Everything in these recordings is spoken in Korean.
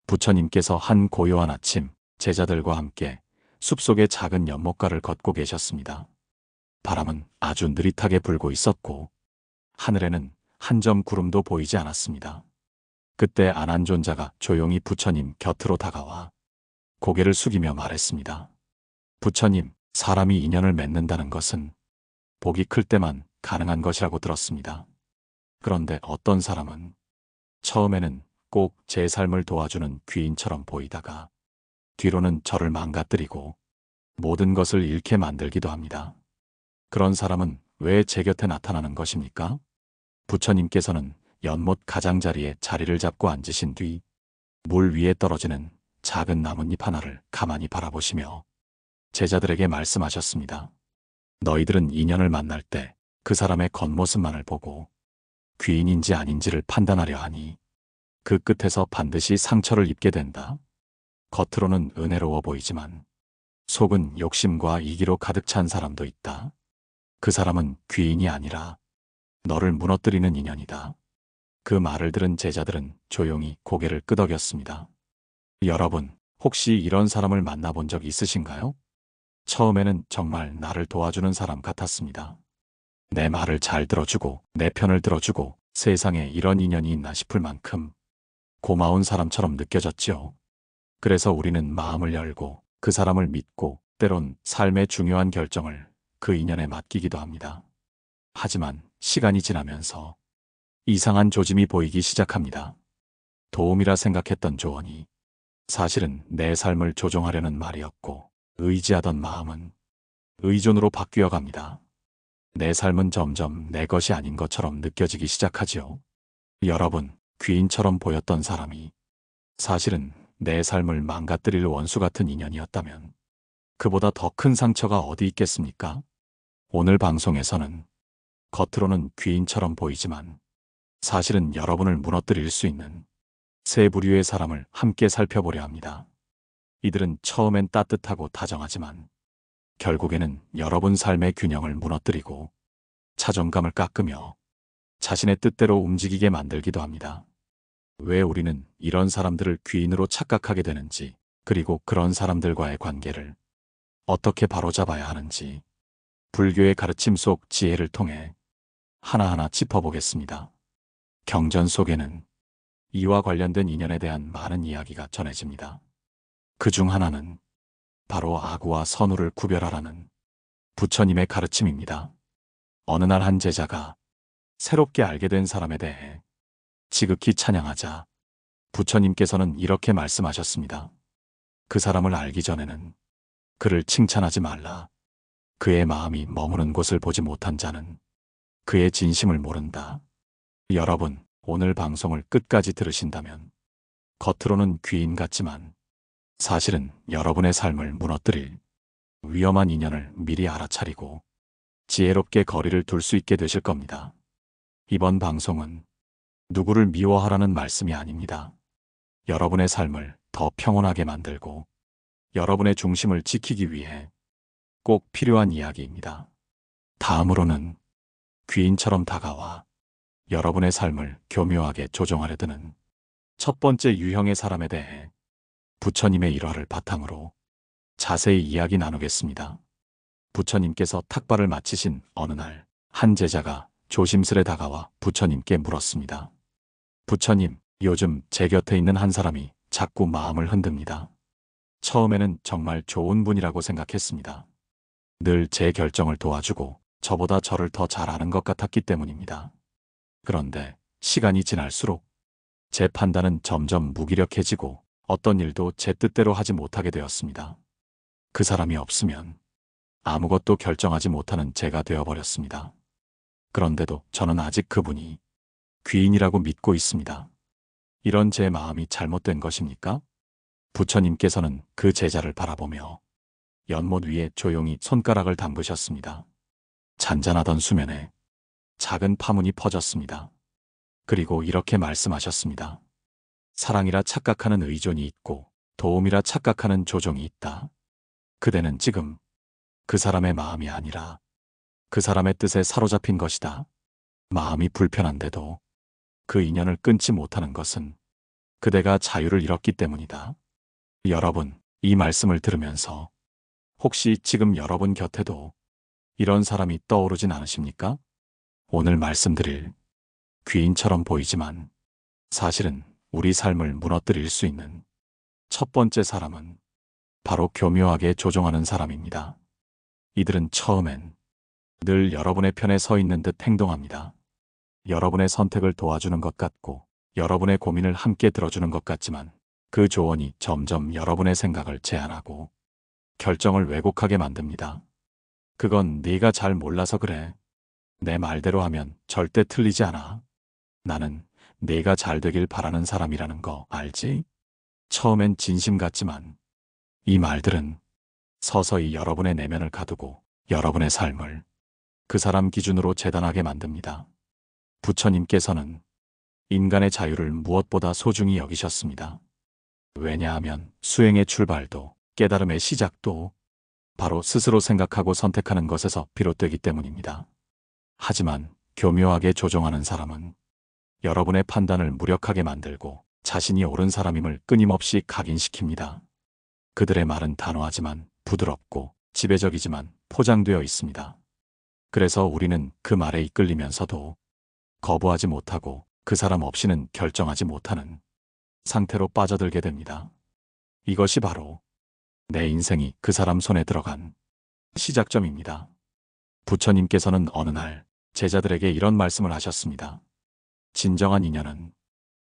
부처님께서 한 고요한 아침 제자들과 함께 숲속의 작은 연못가를 걷고 계셨습니다. 바람은 아주 느릿하게 불고 있었고 하늘에는 한 점 구름도 보이지 않았습니다. 그때 안한존자가 조용히 부처님 곁으로 다가와 고개를 숙이며 말했습니다. 부처님, 사람이 인연을 맺는다는 것은 복이 클 때만 가능한 것이라고 들었습니다. 그런데 어떤 사람은 처음에는 꼭 제 삶을 도와주는 귀인처럼 보이다가 뒤로는 저를 망가뜨리고 모든 것을 잃게 만들기도 합니다. 그런 사람은 왜 제 곁에 나타나는 것입니까? 부처님께서는 연못 가장자리에 자리를 잡고 앉으신 뒤 물 위에 떨어지는 작은 나뭇잎 하나를 가만히 바라보시며 제자들에게 말씀하셨습니다. 너희들은 인연을 만날 때 그 사람의 겉모습만을 보고 귀인인지 아닌지를 판단하려 하니 그 끝에서 반드시 상처를 입게 된다. 겉으로는 은혜로워 보이지만 속은 욕심과 이기로 가득 찬 사람도 있다. 그 사람은 귀인이 아니라 너를 무너뜨리는 인연이다. 그 말을 들은 제자들은 조용히 고개를 끄덕였습니다. 여러분, 혹시 이런 사람을 만나본 적 있으신가요? 처음에는 정말 나를 도와주는 사람 같았습니다. 내 말을 잘 들어주고 내 편을 들어주고 세상에 이런 인연이 있나 싶을 만큼 고마운 사람처럼 느껴졌지요. 그래서 우리는 마음을 열고 그 사람을 믿고 때론 삶의 중요한 결정을 그 인연에 맡기기도 합니다. 하지만 시간이 지나면서 이상한 조짐이 보이기 시작합니다. 도움이라 생각했던 조언이 사실은 내 삶을 조종하려는 말이었고 의지하던 마음은 의존으로 바뀌어 갑니다. 내 삶은 점점 내 것이 아닌 것처럼 느껴지기 시작하지요. 여러분, 귀인처럼 보였던 사람이 사실은 내 삶을 망가뜨릴 원수 같은 인연이었다면 그보다 더 큰 상처가 어디 있겠습니까? 오늘 방송에서는 겉으로는 귀인처럼 보이지만 사실은 여러분을 무너뜨릴 수 있는 세 부류의 사람을 함께 살펴보려 합니다. 이들은 처음엔 따뜻하고 다정하지만 결국에는 여러분 삶의 균형을 무너뜨리고 자존감을 깎으며 자신의 뜻대로 움직이게 만들기도 합니다. 왜 우리는 이런 사람들을 귀인으로 착각하게 되는지, 그리고 그런 사람들과의 관계를 어떻게 바로잡아야 하는지 불교의 가르침 속 지혜를 통해 하나하나 짚어보겠습니다. 경전 속에는 이와 관련된 인연에 대한 많은 이야기가 전해집니다. 그 중 하나는 바로 악우와 선우를 구별하라는 부처님의 가르침입니다. 어느 날 한 제자가 새롭게 알게 된 사람에 대해 지극히 찬양하자 부처님께서는 이렇게 말씀하셨습니다. 그 사람을 알기 전에는 그를 칭찬하지 말라. 그의 마음이 머무는 곳을 보지 못한 자는 그의 진심을 모른다. 여러분, 오늘 방송을 끝까지 들으신다면 겉으로는 귀인 같지만 사실은 여러분의 삶을 무너뜨릴 위험한 인연을 미리 알아차리고 지혜롭게 거리를 둘 수 있게 되실 겁니다. 이번 방송은 누구를 미워하라는 말씀이 아닙니다. 여러분의 삶을 더 평온하게 만들고 여러분의 중심을 지키기 위해 꼭 필요한 이야기입니다. 다음으로는 귀인처럼 다가와 여러분의 삶을 교묘하게 조종하려 드는 첫 번째 유형의 사람에 대해 부처님의 일화를 바탕으로 자세히 이야기 나누겠습니다. 부처님께서 탁발을 마치신 어느 날 한 제자가 조심스레 다가와 부처님께 물었습니다. 부처님, 요즘 제 곁에 있는 한 사람이 자꾸 마음을 흔듭니다. 처음에는 정말 좋은 분이라고 생각했습니다. 늘 제 결정을 도와주고 저보다 저를 더 잘 아는 것 같았기 때문입니다. 그런데 시간이 지날수록 제 판단은 점점 무기력해지고 어떤 일도 제 뜻대로 하지 못하게 되었습니다. 그 사람이 없으면 아무것도 결정하지 못하는 제가 되어버렸습니다. 그런데도 저는 아직 그분이 귀인이라고 믿고 있습니다. 이런 제 마음이 잘못된 것입니까? 부처님께서는 그 제자를 바라보며 연못 위에 조용히 손가락을 담그셨습니다. 잔잔하던 수면에 작은 파문이 퍼졌습니다. 그리고 이렇게 말씀하셨습니다. 사랑이라 착각하는 의존이 있고 도움이라 착각하는 조종이 있다. 그대는 지금 그 사람의 마음이 아니라 그 사람의 뜻에 사로잡힌 것이다. 마음이 불편한데도 그 인연을 끊지 못하는 것은 그대가 자유를 잃었기 때문이다. 여러분, 이 말씀을 들으면서 혹시 지금 여러분 곁에도 이런 사람이 떠오르진 않으십니까? 오늘 말씀드릴 귀인처럼 보이지만 사실은 우리 삶을 무너뜨릴 수 있는 첫 번째 사람은 바로 교묘하게 조종하는 사람입니다. 이들은 처음엔 늘 여러분의 편에 서 있는 듯 행동합니다. 여러분의 선택을 도와주는 것 같고 여러분의 고민을 함께 들어주는 것 같지만 그 조언이 점점 여러분의 생각을 제한하고 결정을 왜곡하게 만듭니다. 그건 네가 잘 몰라서 그래. 내 말대로 하면 절대 틀리지 않아. 나는 네가 잘 되길 바라는 사람이라는 거 알지? 처음엔 진심 같지만 이 말들은 서서히 여러분의 내면을 가두고 여러분의 삶을 그 사람 기준으로 재단하게 만듭니다. 부처님께서는 인간의 자유를 무엇보다 소중히 여기셨습니다. 왜냐하면 수행의 출발도 깨달음의 시작도 바로 스스로 생각하고 선택하는 것에서 비롯되기 때문입니다. 하지만 교묘하게 조종하는 사람은 여러분의 판단을 무력하게 만들고 자신이 옳은 사람임을 끊임없이 각인시킵니다. 그들의 말은 단호하지만 부드럽고 지배적이지만 포장되어 있습니다. 그래서 우리는 그 말에 이끌리면서도 거부하지 못하고 그 사람 없이는 결정하지 못하는 상태로 빠져들게 됩니다. 이것이 바로 내 인생이 그 사람 손에 들어간 시작점입니다. 부처님께서는 어느 날 제자들에게 이런 말씀을 하셨습니다. 진정한 인연은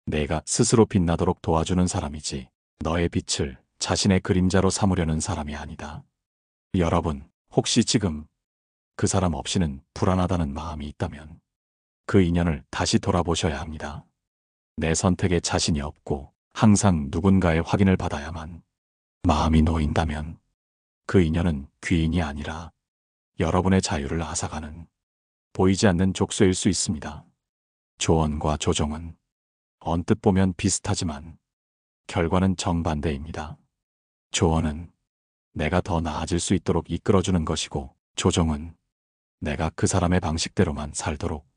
내가 스스로 빛나도록 도와주는 사람이지 너의 빛을 자신의 그림자로 삼으려는 사람이 아니다. 여러분, 혹시 지금 그 사람 없이는 불안하다는 마음이 있다면 그 인연을 다시 돌아보셔야 합니다. 내 선택에 자신이 없고 항상 누군가의 확인을 받아야만 마음이 놓인다면 그 인연은 귀인이 아니라 여러분의 자유를 앗아가는 보이지 않는 족쇄일 수 있습니다. 조언과 조종은 언뜻 보면 비슷하지만 결과는 정반대입니다. 조언은 내가 더 나아질 수 있도록 이끌어주는 것이고 조종은 내가 그 사람의 방식대로만 살도록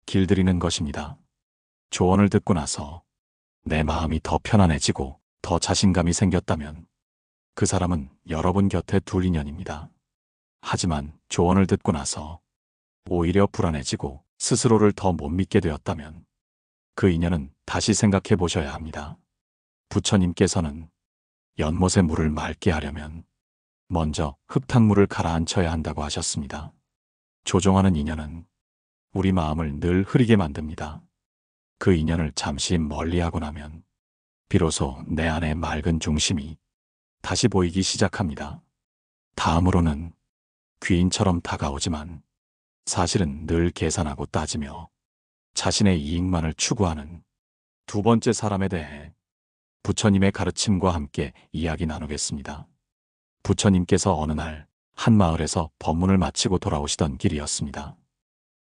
길들이는 것입니다. 조언을 듣고 나서 내 마음이 더 편안해지고 더 자신감이 생겼다면 그 사람은 여러분 곁에 둘 인연입니다. 하지만 조언을 듣고 나서 오히려 불안해지고 스스로를 더 못 믿게 되었다면 그 인연은 다시 생각해 보셔야 합니다. 부처님께서는 연못의 물을 맑게 하려면 먼저 흙탕물을 가라앉혀야 한다고 하셨습니다. 조종하는 인연은 우리 마음을 늘 흐리게 만듭니다. 그 인연을 잠시 멀리하고 나면 비로소 내 안의 맑은 중심이 다시 보이기 시작합니다. 다음으로는 귀인처럼 다가오지만 사실은 늘 계산하고 따지며 자신의 이익만을 추구하는 두 번째 사람에 대해 부처님의 가르침과 함께 이야기 나누겠습니다. 부처님께서 어느 날 한 마을에서 법문을 마치고 돌아오시던 길이었습니다.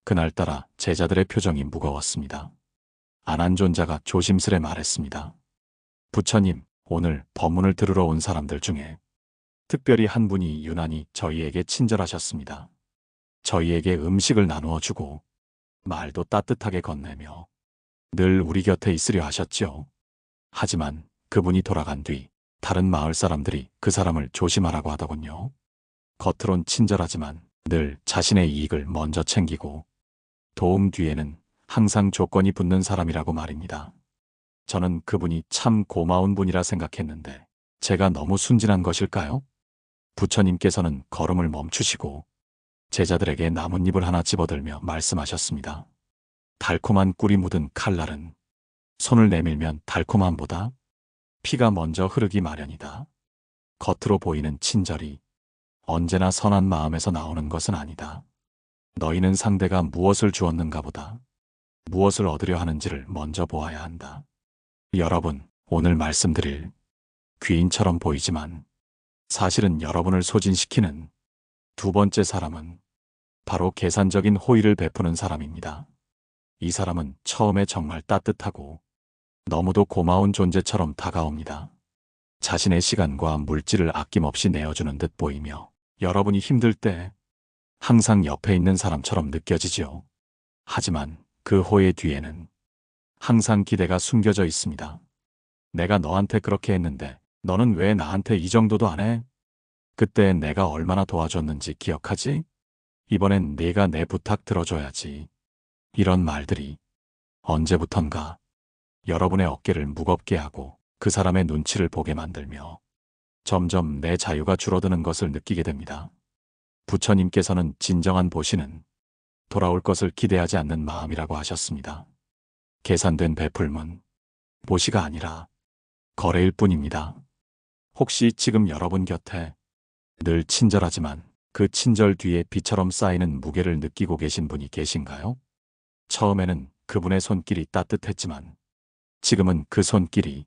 그날따라 제자들의 표정이 무거웠습니다. 아난존자가 조심스레 말했습니다. 부처님, 오늘 법문을 들으러 온 사람들 중에 특별히 한 분이 유난히 저희에게 친절하셨습니다. 저희에게 음식을 나누어 주고 말도 따뜻하게 건네며 늘 우리 곁에 있으려 하셨지요. 하지만 그분이 돌아간 뒤 다른 마을 사람들이 그 사람을 조심하라고 하더군요. 겉으론 친절하지만 늘 자신의 이익을 먼저 챙기고 도움 뒤에는 항상 조건이 붙는 사람이라고 말입니다. 저는 그분이 참 고마운 분이라 생각했는데 제가 너무 순진한 것일까요? 부처님께서는 걸음을 멈추시고 제자들에게 나뭇잎을 하나 집어들며 말씀하셨습니다. 달콤한 꿀이 묻은 칼날은 손을 내밀면 달콤함보다 피가 먼저 흐르기 마련이다. 겉으로 보이는 친절이 언제나 선한 마음에서 나오는 것은 아니다. 너희는 상대가 무엇을 주었는가 보다 무엇을 얻으려 하는지를 먼저 보아야 한다. 여러분, 오늘 말씀드릴 귀인처럼 보이지만 사실은 여러분을 소진시키는 두 번째 사람은 바로 계산적인 호의를 베푸는 사람입니다. 이 사람은 처음에 정말 따뜻하고 너무도 고마운 존재처럼 다가옵니다. 자신의 시간과 물질을 아낌없이 내어주는 듯 보이며 여러분이 힘들 때 항상 옆에 있는 사람처럼 느껴지지요. 하지만 그 호의 뒤에는 항상 기대가 숨겨져 있습니다. 내가 너한테 그렇게 했는데 너는 왜 나한테 이 정도도 안 해? 그때 내가 얼마나 도와줬는지 기억하지? 이번엔 네가 내 부탁 들어줘야지. 이런 말들이 언제부턴가 여러분의 어깨를 무겁게 하고 그 사람의 눈치를 보게 만들며 점점 내 자유가 줄어드는 것을 느끼게 됩니다. 부처님께서는 진정한 보시는 돌아올 것을 기대하지 않는 마음이라고 하셨습니다. 계산된 베풀문, 보시가 아니라 거래일 뿐입니다. 혹시 지금 여러분 곁에 늘 친절하지만 그 친절 뒤에 비처럼 쌓이는 무게를 느끼고 계신 분이 계신가요? 처음에는 그분의 손길이 따뜻했지만 지금은 그 손길이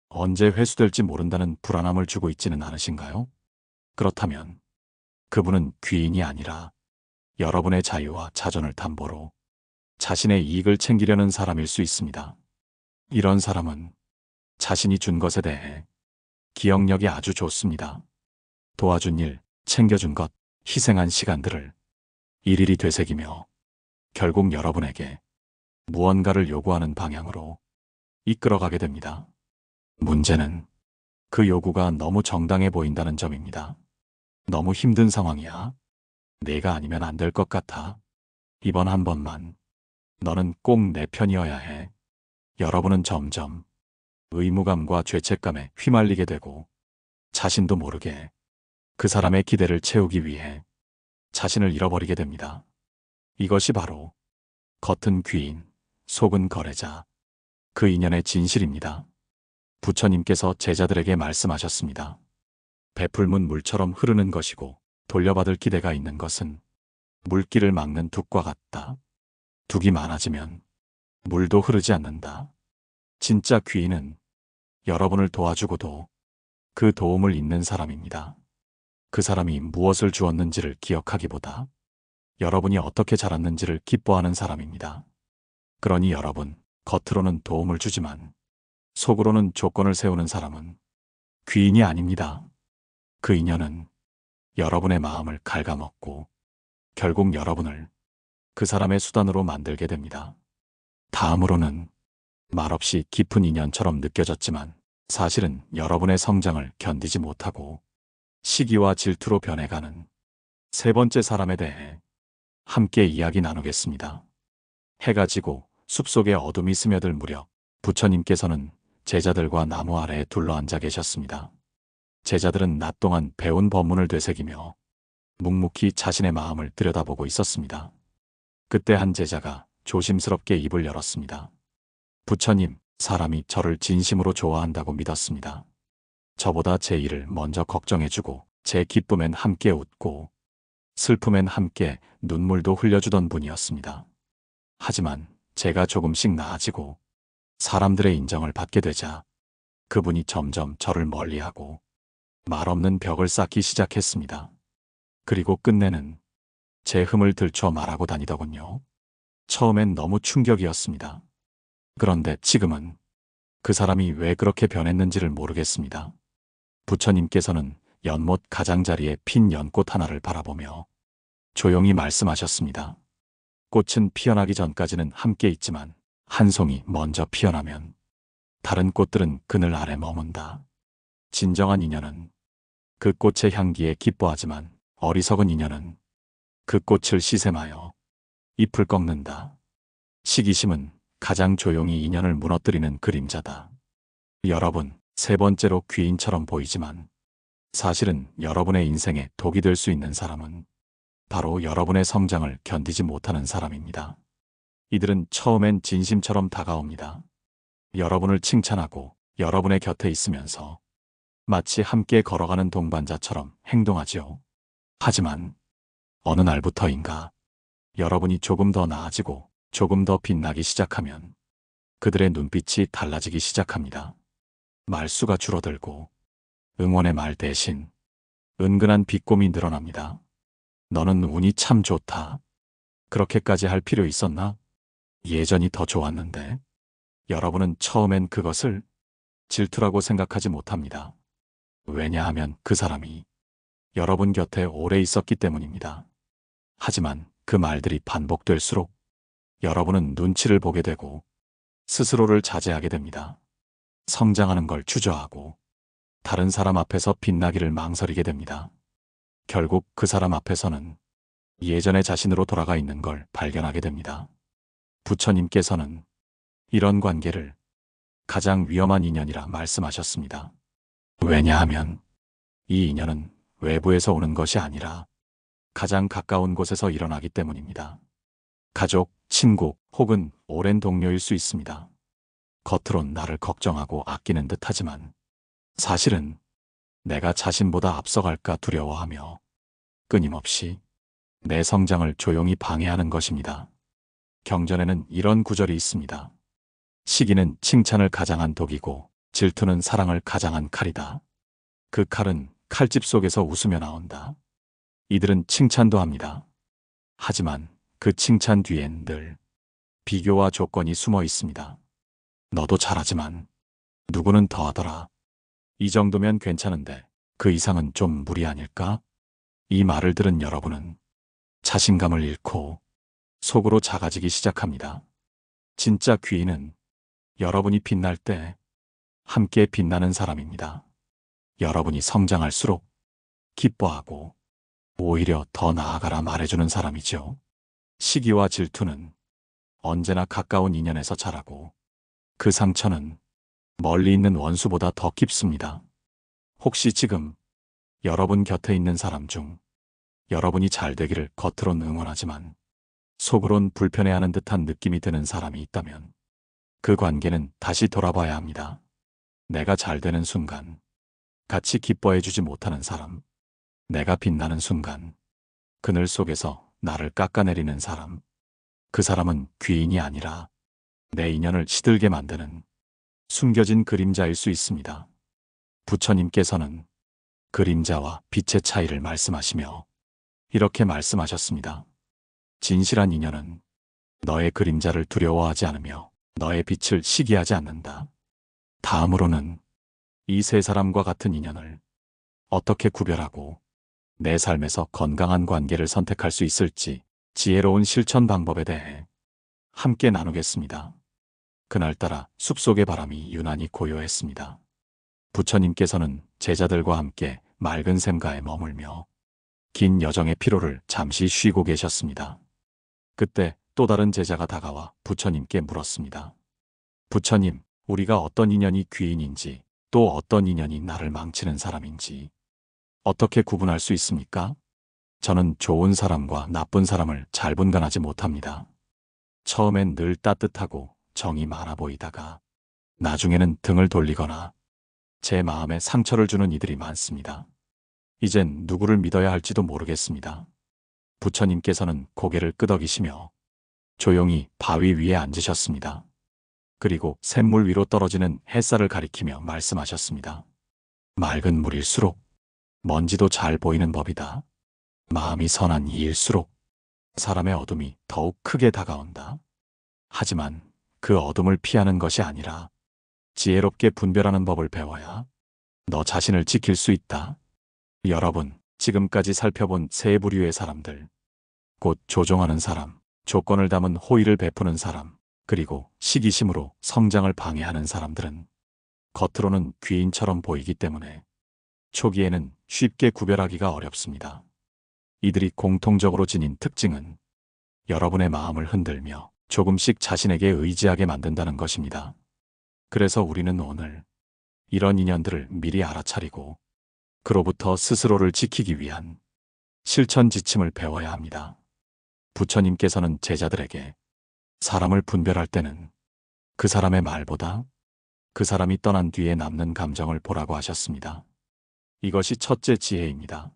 언제 회수될지 모른다는 불안함을 주고 있지는 않으신가요? 그렇다면 그분은 귀인이 아니라 여러분의 자유와 자존을 담보로 자신의 이익을 챙기려는 사람일 수 있습니다. 이런 사람은 자신이 준 것에 대해 기억력이 아주 좋습니다. 도와준 일, 챙겨준 것, 희생한 시간들을 일일이 되새기며 결국 여러분에게 무언가를 요구하는 방향으로 이끌어가게 됩니다. 문제는 그 요구가 너무 정당해 보인다는 점입니다. 너무 힘든 상황이야. 내가 아니면 안 될 것 같아. 이번 한 번만 너는 꼭 내 편이어야 해. 여러분은 점점 의무감과 죄책감에 휘말리게 되고 자신도 모르게 그 사람의 기대를 채우기 위해 자신을 잃어버리게 됩니다. 이것이 바로 겉은 귀인, 속은 거래자, 그 인연의 진실입니다. 부처님께서 제자들에게 말씀하셨습니다. 베풀문 물처럼 흐르는 것이고 돌려받을 기대가 있는 것은 물길을 막는 둑과 같다. 둑이 많아지면 물도 흐르지 않는다. 진짜 귀인은 여러분을 도와주고도 그 도움을 잇는 사람입니다. 그 사람이 무엇을 주었는지를 기억하기보다 여러분이 어떻게 자랐는지를 기뻐하는 사람입니다. 그러니 여러분, 겉으로는 도움을 주지만 속으로는 조건을 세우는 사람은 귀인이 아닙니다. 그 인연은 여러분의 마음을 갉아먹고 결국 여러분을 그 사람의 수단으로 만들게 됩니다. 다음으로는 말없이 깊은 인연처럼 느껴졌지만 사실은 여러분의 성장을 견디지 못하고 시기와 질투로 변해가는 세 번째 사람에 대해 함께 이야기 나누겠습니다. 해가 지고 숲속에 어둠이 스며들 무렵 부처님께서는 제자들과 나무 아래에 둘러앉아 계셨습니다. 제자들은 낮 동안 배운 법문을 되새기며 묵묵히 자신의 마음을 들여다보고 있었습니다. 그때 한 제자가 조심스럽게 입을 열었습니다. 부처님, 사람이 저를 진심으로 좋아한다고 믿었습니다. 저보다 제 일을 먼저 걱정해주고 제 기쁨엔 함께 웃고 슬픔엔 함께 눈물도 흘려주던 분이었습니다. 하지만 제가 조금씩 나아지고 사람들의 인정을 받게 되자 그분이 점점 저를 멀리하고 말없는 벽을 쌓기 시작했습니다. 그리고 끝내는 제 흠을 들춰 말하고 다니더군요. 처음엔 너무 충격이었습니다. 그런데 지금은 그 사람이 왜 그렇게 변했는지를 모르겠습니다. 부처님께서는 연못 가장자리에 핀 연꽃 하나를 바라보며 조용히 말씀하셨습니다. 꽃은 피어나기 전까지는 함께 있지만 한 송이 먼저 피어나면 다른 꽃들은 그늘 아래 머문다. 진정한 인연은 그 꽃의 향기에 기뻐하지만 어리석은 인연은 그 꽃을 시샘하여 잎을 꺾는다. 시기심은 가장 조용히 인연을 무너뜨리는 그림자다. 여러분, 세 번째로 귀인처럼 보이지만 사실은 여러분의 인생에 독이 될 수 있는 사람은 바로 여러분의 성장을 견디지 못하는 사람입니다. 이들은 처음엔 진심처럼 다가옵니다. 여러분을 칭찬하고 여러분의 곁에 있으면서 마치 함께 걸어가는 동반자처럼 행동하지요. 하지만 어느 날부터인가 여러분이 조금 더 나아지고 조금 더 빛나기 시작하면 그들의 눈빛이 달라지기 시작합니다. 말수가 줄어들고 응원의 말 대신 은근한 비꼼이 늘어납니다. 너는 운이 참 좋다. 그렇게까지 할 필요 있었나? 예전이 더 좋았는데. 여러분은 처음엔 그것을 질투라고 생각하지 못합니다. 왜냐하면 그 사람이 여러분 곁에 오래 있었기 때문입니다. 하지만 그 말들이 반복될수록 여러분은 눈치를 보게 되고 스스로를 자제하게 됩니다. 성장하는 걸 주저하고 다른 사람 앞에서 빛나기를 망설이게 됩니다. 결국 그 사람 앞에서는 예전의 자신으로 돌아가 있는 걸 발견하게 됩니다. 부처님께서는 이런 관계를 가장 위험한 인연이라 말씀하셨습니다. 왜냐하면 이 인연은 외부에서 오는 것이 아니라 가장 가까운 곳에서 일어나기 때문입니다. 가족, 친구 혹은 오랜 동료일 수 있습니다. 겉으론 나를 걱정하고 아끼는 듯 하지만 사실은 내가 자신보다 앞서갈까 두려워하며 끊임없이 내 성장을 조용히 방해하는 것입니다. 경전에는 이런 구절이 있습니다. 시기는 칭찬을 가장한 독이고 질투는 사랑을 가장한 칼이다. 그 칼은 칼집 속에서 웃으며 나온다. 이들은 칭찬도 합니다. 하지만 그 칭찬 뒤엔 늘 비교와 조건이 숨어 있습니다. 너도 잘하지만 누구는 더 하더라. 이 정도면 괜찮은데 그 이상은 좀 무리 아닐까? 이 말을 들은 여러분은 자신감을 잃고 속으로 작아지기 시작합니다. 진짜 귀인은 여러분이 빛날 때 함께 빛나는 사람입니다. 여러분이 성장할수록 기뻐하고 오히려 더 나아가라 말해주는 사람이죠. 시기와 질투는 언제나 가까운 인연에서 자라고 그 상처는 멀리 있는 원수보다 더 깊습니다. 혹시 지금 여러분 곁에 있는 사람 중 여러분이 잘 되기를 겉으론 응원하지만 속으론 불편해하는 듯한 느낌이 드는 사람이 있다면 그 관계는 다시 돌아봐야 합니다. 내가 잘 되는 순간 같이 기뻐해주지 못하는 사람, 내가 빛나는 순간 그늘 속에서 나를 깎아내리는 사람, 그 사람은 귀인이 아니라 내 인연을 시들게 만드는 숨겨진 그림자일 수 있습니다. 부처님께서는 그림자와 빛의 차이를 말씀하시며 이렇게 말씀하셨습니다. 진실한 인연은 너의 그림자를 두려워하지 않으며 너의 빛을 시기하지 않는다. 다음으로는 이 세 사람과 같은 인연을 어떻게 구별하고 내 삶에서 건강한 관계를 선택할 수 있을지 지혜로운 실천 방법에 대해 함께 나누겠습니다. 그날따라 숲속의 바람이 유난히 고요했습니다. 부처님께서는 제자들과 함께 맑은 샘가에 머물며 긴 여정의 피로를 잠시 쉬고 계셨습니다. 그때 또 다른 제자가 다가와 부처님께 물었습니다. 부처님, 우리가 어떤 인연이 귀인인지 또 어떤 인연이 나를 망치는 사람인지 어떻게 구분할 수 있습니까? 저는 좋은 사람과 나쁜 사람을 잘 분간하지 못합니다. 처음엔 늘 따뜻하고 정이 많아 보이다가 나중에는 등을 돌리거나 제 마음에 상처를 주는 이들이 많습니다. 이젠 누구를 믿어야 할지도 모르겠습니다. 부처님께서는 고개를 끄덕이시며 조용히 바위 위에 앉으셨습니다. 그리고 샘물 위로 떨어지는 햇살을 가리키며 말씀하셨습니다. 맑은 물일수록 먼지도 잘 보이는 법이다. 마음이 선한 이일수록 사람의 어둠이 더욱 크게 다가온다. 하지만 그 어둠을 피하는 것이 아니라 지혜롭게 분별하는 법을 배워야 너 자신을 지킬 수 있다. 여러분, 지금까지 살펴본 세 부류의 사람들, 곧 조종하는 사람, 조건을 담은 호의를 베푸는 사람, 그리고 시기심으로 성장을 방해하는 사람들은 겉으로는 귀인처럼 보이기 때문에 초기에는 쉽게 구별하기가 어렵습니다. 이들이 공통적으로 지닌 특징은 여러분의 마음을 흔들며 조금씩 자신에게 의지하게 만든다는 것입니다. 그래서 우리는 오늘 이런 인연들을 미리 알아차리고 그로부터 스스로를 지키기 위한 실천 지침을 배워야 합니다. 부처님께서는 제자들에게 사람을 분별할 때는 그 사람의 말보다 그 사람이 떠난 뒤에 남는 감정을 보라고 하셨습니다. 이것이 첫째 지혜입니다.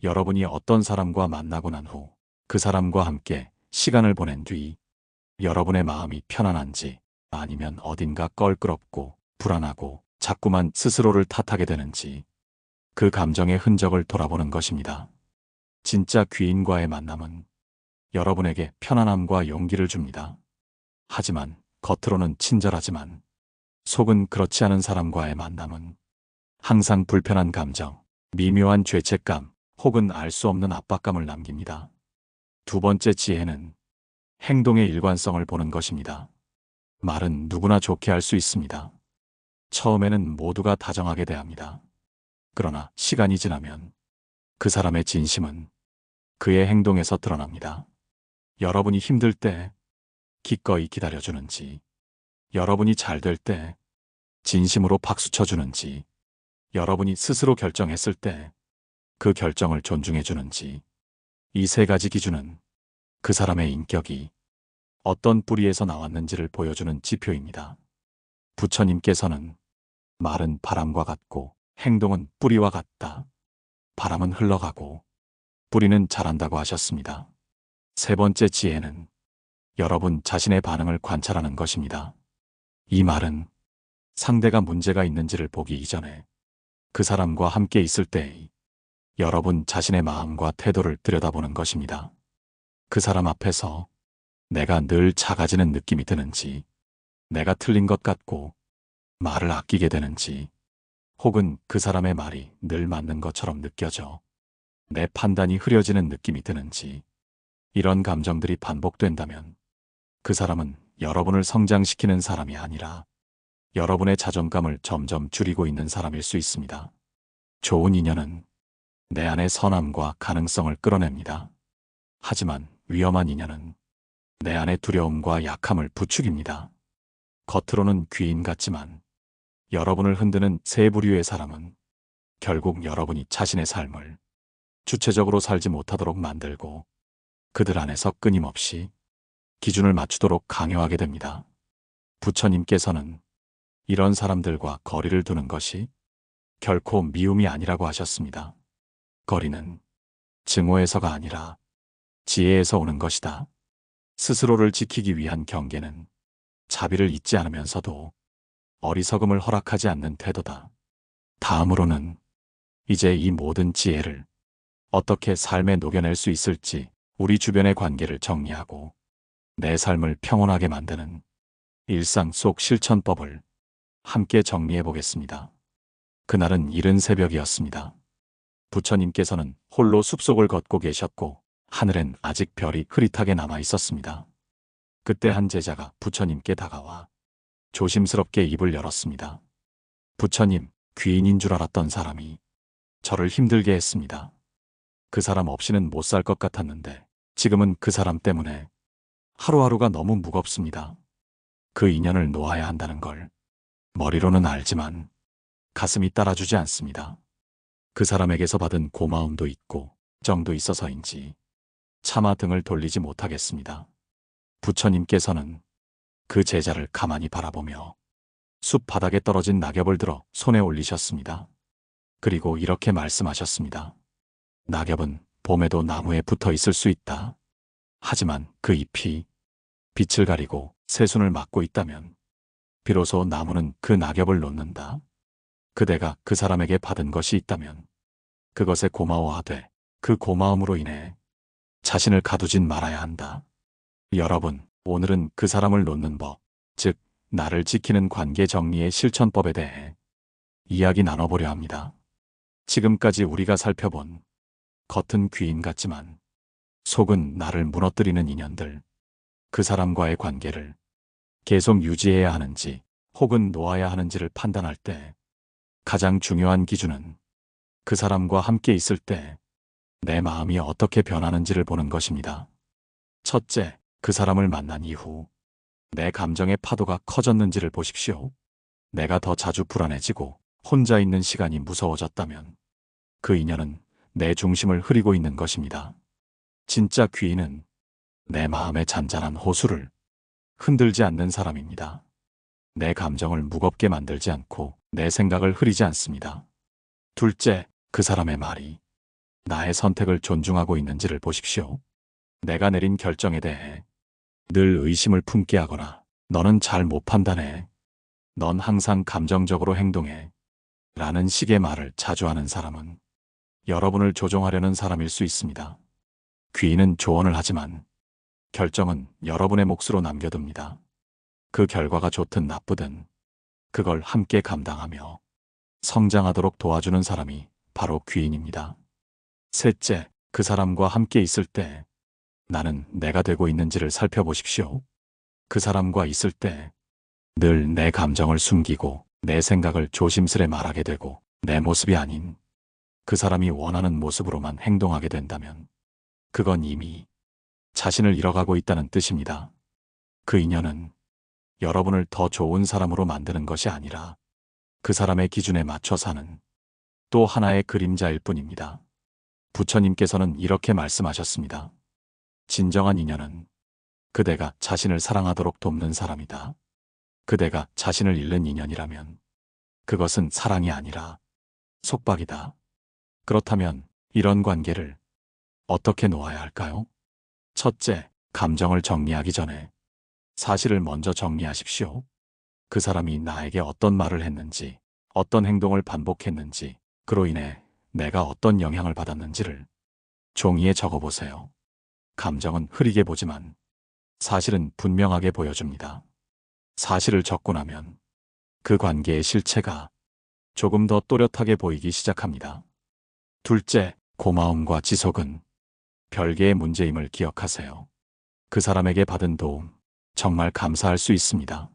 여러분이 어떤 사람과 만나고 난 후 그 사람과 함께 시간을 보낸 뒤 여러분의 마음이 편안한지 아니면 어딘가 껄끄럽고 불안하고 자꾸만 스스로를 탓하게 되는지 그 감정의 흔적을 돌아보는 것입니다. 진짜 귀인과의 만남은 여러분에게 편안함과 용기를 줍니다. 하지만 겉으로는 친절하지만 속은 그렇지 않은 사람과의 만남은 항상 불편한 감정, 미묘한 죄책감 혹은 알 수 없는 압박감을 남깁니다. 두 번째 지혜는 행동의 일관성을 보는 것입니다. 말은 누구나 좋게 할 수 있습니다. 처음에는 모두가 다정하게 대합니다. 그러나 시간이 지나면 그 사람의 진심은 그의 행동에서 드러납니다. 여러분이 힘들 때 기꺼이 기다려주는지, 여러분이 잘 될 때 진심으로 박수쳐주는지, 여러분이 스스로 결정했을 때 그 결정을 존중해주는지, 이 세 가지 기준은 그 사람의 인격이 어떤 뿌리에서 나왔는지를 보여주는 지표입니다. 부처님께서는 말은 바람과 같고 행동은 뿌리와 같다. 바람은 흘러가고 뿌리는 자란다고 하셨습니다. 세 번째 지혜는 여러분 자신의 반응을 관찰하는 것입니다. 이 말은 상대가 문제가 있는지를 보기 이전에 그 사람과 함께 있을 때 여러분 자신의 마음과 태도를 들여다보는 것입니다. 그 사람 앞에서 내가 늘 작아지는 느낌이 드는지, 내가 틀린 것 같고 말을 아끼게 되는지, 혹은 그 사람의 말이 늘 맞는 것처럼 느껴져 내 판단이 흐려지는 느낌이 드는지, 이런 감정들이 반복된다면 그 사람은 여러분을 성장시키는 사람이 아니라 여러분의 자존감을 점점 줄이고 있는 사람일 수 있습니다. 좋은 인연은 내 안의 선함과 가능성을 끌어냅니다. 하지만 위험한 인연은 내 안의 두려움과 약함을 부추깁니다. 겉으로는 귀인 같지만 여러분을 흔드는 세 부류의 사람은 결국 여러분이 자신의 삶을 주체적으로 살지 못하도록 만들고 그들 안에서 끊임없이 기준을 맞추도록 강요하게 됩니다. 부처님께서는 이런 사람들과 거리를 두는 것이 결코 미움이 아니라고 하셨습니다. 거리는 증오에서가 아니라 지혜에서 오는 것이다. 스스로를 지키기 위한 경계는 자비를 잊지 않으면서도 어리석음을 허락하지 않는 태도다. 다음으로는 이제 이 모든 지혜를 어떻게 삶에 녹여낼 수 있을지 우리 주변의 관계를 정리하고 내 삶을 평온하게 만드는 일상 속 실천법을 함께 정리해 보겠습니다. 그날은 이른 새벽이었습니다. 부처님께서는 홀로 숲속을 걷고 계셨고 하늘엔 아직 별이 흐릿하게 남아 있었습니다. 그때 한 제자가 부처님께 다가와 조심스럽게 입을 열었습니다. 부처님, 귀인인 줄 알았던 사람이 저를 힘들게 했습니다. 그 사람 없이는 못 살 것 같았는데 지금은 그 사람 때문에 하루하루가 너무 무겁습니다. 그 인연을 놓아야 한다는 걸 머리로는 알지만 가슴이 따라주지 않습니다. 그 사람에게서 받은 고마움도 있고 정도 있어서인지 차마 등을 돌리지 못하겠습니다. 부처님께서는 그 제자를 가만히 바라보며 숲 바닥에 떨어진 낙엽을 들어 손에 올리셨습니다. 그리고 이렇게 말씀하셨습니다. 낙엽은 봄에도 나무에 붙어 있을 수 있다. 하지만 그 잎이 빛을 가리고 새순을 막고 있다면 비로소 나무는 그 낙엽을 놓는다. 그대가 그 사람에게 받은 것이 있다면 그것에 고마워하되 그 고마움으로 인해 자신을 가두진 말아야 한다. 여러분, 오늘은 그 사람을 놓는 법, 즉 나를 지키는 관계 정리의 실천법에 대해 이야기 나눠보려 합니다. 지금까지 우리가 살펴본 겉은 귀인 같지만 속은 나를 무너뜨리는 인연들, 그 사람과의 관계를 계속 유지해야 하는지 혹은 놓아야 하는지를 판단할 때 가장 중요한 기준은 그 사람과 함께 있을 때 내 마음이 어떻게 변하는지를 보는 것입니다. 첫째, 그 사람을 만난 이후 내 감정의 파도가 커졌는지를 보십시오. 내가 더 자주 불안해지고 혼자 있는 시간이 무서워졌다면 그 인연은 내 중심을 흐리고 있는 것입니다. 진짜 귀인은 내 마음의 잔잔한 호수를 흔들지 않는 사람입니다. 내 감정을 무겁게 만들지 않고 내 생각을 흐리지 않습니다. 둘째, 그 사람의 말이 나의 선택을 존중하고 있는지를 보십시오. 내가 내린 결정에 대해 늘 의심을 품게 하거나 너는 잘 못 판단해. 넌 항상 감정적으로 행동해. 라는 식의 말을 자주 하는 사람은 여러분을 조종하려는 사람일 수 있습니다. 귀인은 조언을 하지만 결정은 여러분의 몫으로 남겨둡니다. 그 결과가 좋든 나쁘든 그걸 함께 감당하며 성장하도록 도와주는 사람이 바로 귀인입니다. 셋째, 그 사람과 함께 있을 때 나는 내가 되고 있는지를 살펴보십시오. 그 사람과 있을 때 늘 내 감정을 숨기고 내 생각을 조심스레 말하게 되고 내 모습이 아닌 그 사람이 원하는 모습으로만 행동하게 된다면 그건 이미 자신을 잃어가고 있다는 뜻입니다. 그 인연은 여러분을 더 좋은 사람으로 만드는 것이 아니라 그 사람의 기준에 맞춰 사는 또 하나의 그림자일 뿐입니다. 부처님께서는 이렇게 말씀하셨습니다. 진정한 인연은 그대가 자신을 사랑하도록 돕는 사람이다. 그대가 자신을 잃는 인연이라면 그것은 사랑이 아니라 속박이다. 그렇다면 이런 관계를 어떻게 놓아야 할까요? 첫째, 감정을 정리하기 전에 사실을 먼저 정리하십시오. 그 사람이 나에게 어떤 말을 했는지, 어떤 행동을 반복했는지, 그로 인해 내가 어떤 영향을 받았는지를 종이에 적어보세요. 감정은 흐리게 보지만 사실은 분명하게 보여줍니다. 사실을 적고 나면 그 관계의 실체가 조금 더 또렷하게 보이기 시작합니다. 둘째, 고마움과 지속은 별개의 문제임을 기억하세요. 그 사람에게 받은 도움, 정말 감사할 수 있습니다.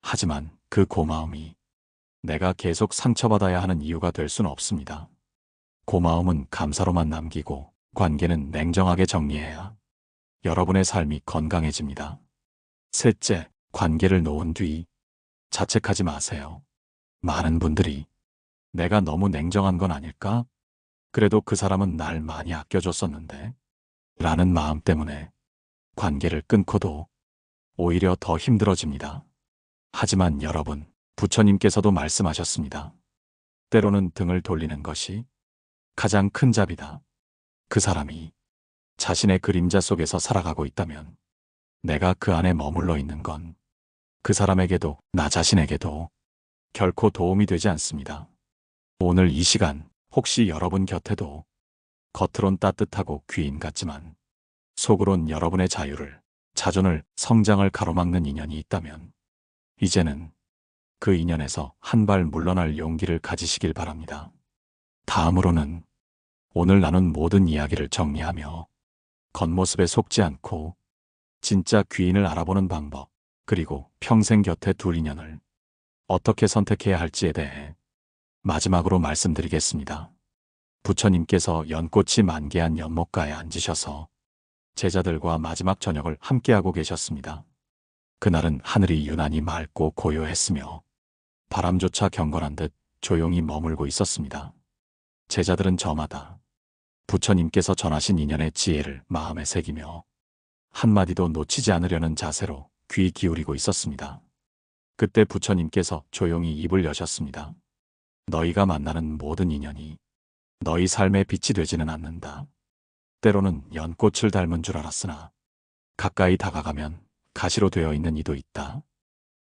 하지만 그 고마움이 내가 계속 상처받아야 하는 이유가 될 수는 없습니다. 고마움은 감사로만 남기고 관계는 냉정하게 정리해야 여러분의 삶이 건강해집니다. 셋째, 관계를 놓은 뒤 자책하지 마세요. 많은 분들이 내가 너무 냉정한 건 아닐까? 그래도 그 사람은 날 많이 아껴줬었는데 라는 마음 때문에 관계를 끊고도 오히려 더 힘들어집니다. 하지만 여러분, 부처님께서도 말씀하셨습니다. 때로는 등을 돌리는 것이 가장 큰 잡이다. 그 사람이 자신의 그림자 속에서 살아가고 있다면 내가 그 안에 머물러 있는 건 그 사람에게도 나 자신에게도 결코 도움이 되지 않습니다. 오늘 이 시간 혹시 여러분 곁에도 겉으론 따뜻하고 귀인 같지만 속으론 여러분의 자유를, 자존을, 성장을 가로막는 인연이 있다면 이제는 그 인연에서 한 발 물러날 용기를 가지시길 바랍니다. 다음으로는 오늘 나눈 모든 이야기를 정리하며 겉모습에 속지 않고 진짜 귀인을 알아보는 방법, 그리고 평생 곁에 둘 인연을 어떻게 선택해야 할지에 대해 마지막으로 말씀드리겠습니다. 부처님께서 연꽃이 만개한 연못가에 앉으셔서 제자들과 마지막 저녁을 함께하고 계셨습니다. 그날은 하늘이 유난히 맑고 고요했으며 바람조차 경건한 듯 조용히 머물고 있었습니다. 제자들은 저마다 부처님께서 전하신 인연의 지혜를 마음에 새기며 한마디도 놓치지 않으려는 자세로 귀 기울이고 있었습니다. 그때 부처님께서 조용히 입을 여셨습니다. 너희가 만나는 모든 인연이 너희 삶의 빛이 되지는 않는다. 때로는 연꽃을 닮은 줄 알았으나 가까이 다가가면 가시로 되어 있는 이도 있다.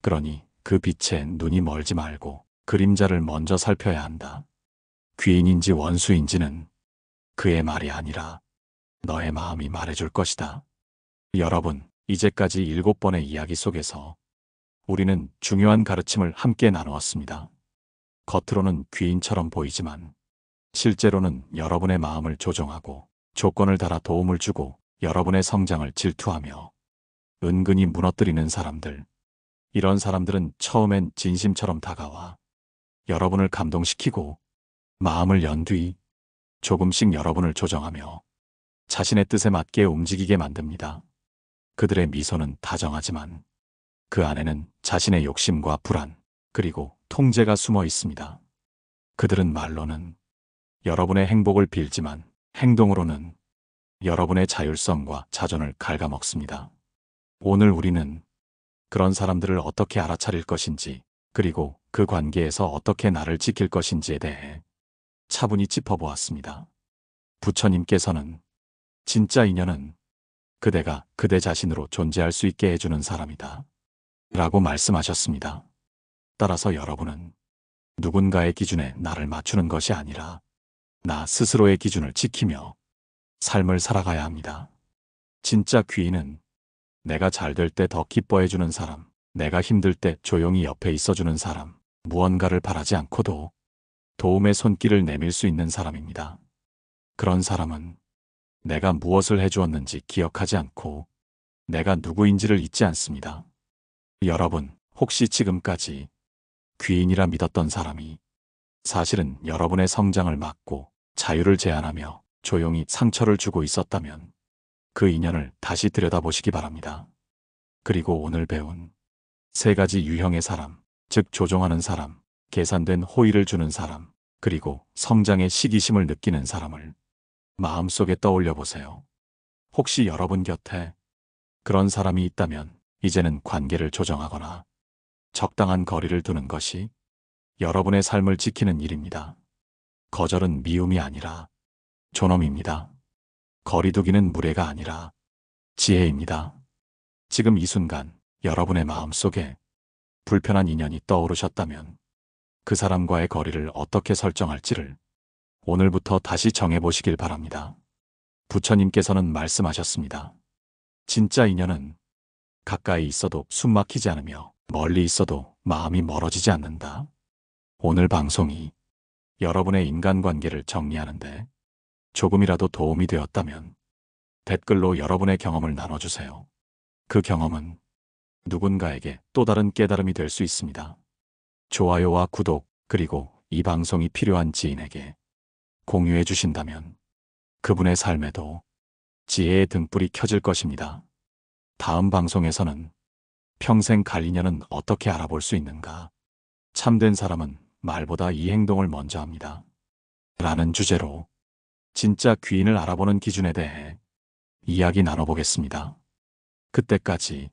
그러니 그 빛에 눈이 멀지 말고 그림자를 먼저 살펴야 한다. 귀인인지 원수인지는 그의 말이 아니라 너의 마음이 말해줄 것이다. 여러분, 이제까지 7번의 이야기 속에서 우리는 중요한 가르침을 함께 나누었습니다. 겉으로는 귀인처럼 보이지만 실제로는 여러분의 마음을 조종하고 조건을 달아 도움을 주고 여러분의 성장을 질투하며 은근히 무너뜨리는 사람들. 이런 사람들은 처음엔 진심처럼 다가와 여러분을 감동시키고 마음을 연 뒤 조금씩 여러분을 조정하며 자신의 뜻에 맞게 움직이게 만듭니다. 그들의 미소는 다정하지만 그 안에는 자신의 욕심과 불안, 그리고 통제가 숨어 있습니다. 그들은 말로는 여러분의 행복을 빌지만 행동으로는 여러분의 자율성과 자존을 갉아먹습니다. 오늘 우리는 그런 사람들을 어떻게 알아차릴 것인지, 그리고 그 관계에서 어떻게 나를 지킬 것인지에 대해 차분히 짚어보았습니다. 부처님께서는 진짜 인연은 그대가 그대 자신으로 존재할 수 있게 해주는 사람이다. 라고 말씀하셨습니다. 따라서 여러분은 누군가의 기준에 나를 맞추는 것이 아니라 나 스스로의 기준을 지키며 삶을 살아가야 합니다. 진짜 귀인은 내가 잘 될 때 더 기뻐해주는 사람, 내가 힘들 때 조용히 옆에 있어주는 사람, 무언가를 바라지 않고도 도움의 손길을 내밀 수 있는 사람입니다. 그런 사람은 내가 무엇을 해주었는지 기억하지 않고 내가 누구인지를 잊지 않습니다. 여러분, 혹시 지금까지 귀인이라 믿었던 사람이 사실은 여러분의 성장을 막고 자유를 제한하며 조용히 상처를 주고 있었다면 그 인연을 다시 들여다보시기 바랍니다. 그리고 오늘 배운 세 가지 유형의 사람, 즉 조종하는 사람, 계산된 호의를 주는 사람, 그리고 성장의 시기심을 느끼는 사람을 마음속에 떠올려 보세요. 혹시 여러분 곁에 그런 사람이 있다면 이제는 관계를 조정하거나 적당한 거리를 두는 것이 여러분의 삶을 지키는 일입니다. 거절은 미움이 아니라 존엄입니다. 거리두기는 무례가 아니라 지혜입니다. 지금 이 순간 여러분의 마음속에 불편한 인연이 떠오르셨다면 그 사람과의 거리를 어떻게 설정할지를 오늘부터 다시 정해보시길 바랍니다. 부처님께서는 말씀하셨습니다. 진짜 인연은 가까이 있어도 숨 막히지 않으며 멀리 있어도 마음이 멀어지지 않는다. 오늘 방송이 여러분의 인간관계를 정리하는데 조금이라도 도움이 되었다면 댓글로 여러분의 경험을 나눠주세요. 그 경험은 누군가에게 또 다른 깨달음이 될 수 있습니다. 좋아요와 구독, 그리고 이 방송이 필요한 지인에게 공유해 주신다면 그분의 삶에도 지혜의 등불이 켜질 것입니다. 다음 방송에서는 평생 갈 인연은 어떻게 알아볼 수 있는가? 참된 사람은 말보다 이 행동을 먼저 합니다. 라는 주제로 진짜 귀인을 알아보는 기준에 대해 이야기 나눠보겠습니다. 그때까지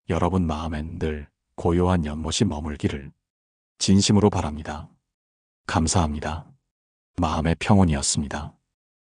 여러분 마음엔 늘 고요한 연못이 머물기를 진심으로 바랍니다. 감사합니다. 마음의 평온이었습니다.